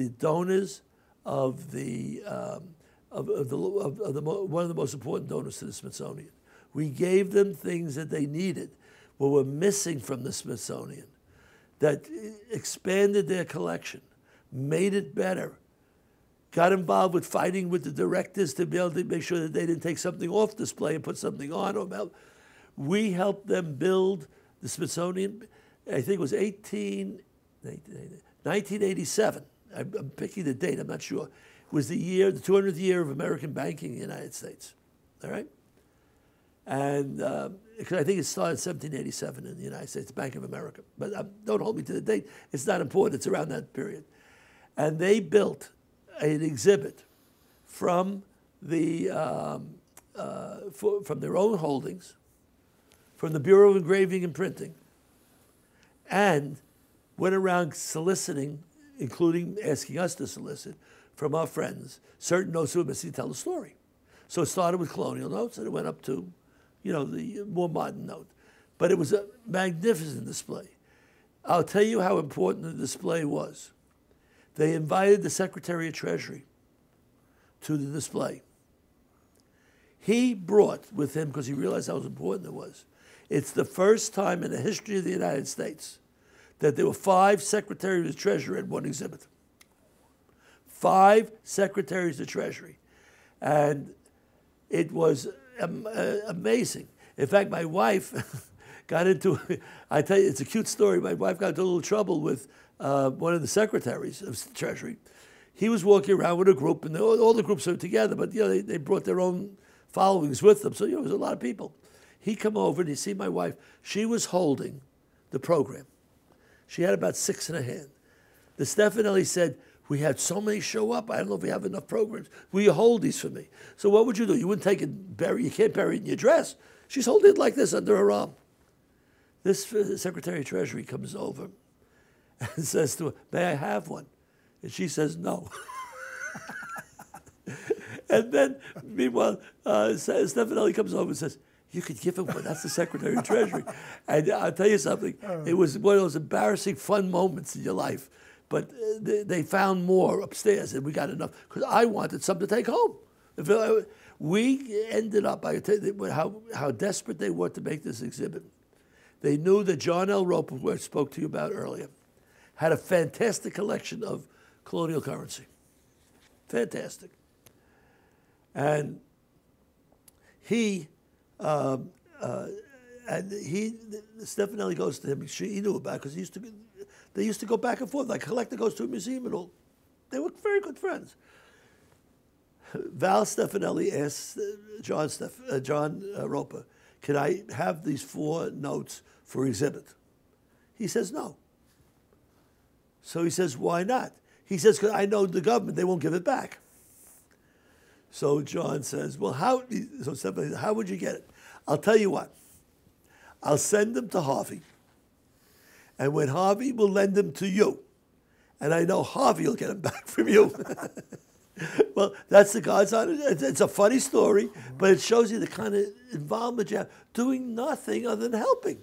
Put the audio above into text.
the donors of one of the most important donors to the Smithsonian. We gave them things that they needed, what were missing from the Smithsonian, that expanded their collection, made it better, got involved with fighting with the directors to be able to make sure that they didn't take something off display and put something on. We helped them build the Smithsonian. I think it was 1987. I'm picking the date, I'm not sure. It was the 200th year of American banking in the United States, all right? And because I think it started in 1787 in the United States, Bank of America. But don't hold me to the date. It's not important. It's around that period. And they built an exhibit from from their own holdings, from the Bureau of Engraving and Printing, and went around soliciting, including asking us to solicit from our friends, certain notes who were missing to tell the story. So it started with colonial notes, and it went up to, the more modern note. But it was a magnificent display. I'll tell you how important the display was. They invited the Secretary of Treasury to the display. He brought with him, because he realized how important it was, it's the first time in the history of the United States that there were 5 Secretaries of Treasury at one exhibit. 5 Secretaries of Treasury. And it was amazing. In fact, my wife got into, I tell you, it's a cute story. My wife got into a little trouble with one of the secretaries of the Treasury. He was walking around with a group, and all the groups are together, but they brought their own followings with them, so there was a lot of people. He come over, and he see my wife. She was holding the program. She had about 6 in her hand. The Stefanelli said, "We had so many show up. I don't know if we have enough programs. Will you hold these for me?" So what would you do? You wouldn't take it, you can't bury it in your dress. She's holding it like this under her arm. This Secretary of Treasury comes over and says to her, "May I have one?" And she says, "No." And then, meanwhile, Stefanelli comes over and says, "You could give him one. That's the Secretary of Treasury." And I'll tell you something. It was one of those embarrassing, fun moments in your life. But they found more upstairs, and we got enough. Because I wanted some to take home. We ended up, I tell you how desperate they were to make this exhibit. They knew that John L. Roper, who I spoke to you about earlier, had a fantastic collection of colonial currency. Fantastic. And Stefanelli goes to him. He knew about it because they used to go back and forth. Like a collector goes to a museum and all. They were very good friends. Val Stefanelli asked John Roper, "Can I have these 4 notes for exhibit?" He says no. So he says, "Why not?" He says, "Because I know the government, they won't give it back." So John says, "Well, how?" So Stefanelli says, "How would you get it?" "I'll tell you what. I'll send them to Harvey. And when Harvey will lend them to you, and I know Harvey will get them back from you." Well, that's the God's on it. It's a funny story, but it shows you the kind of involvement you have, doing nothing other than helping.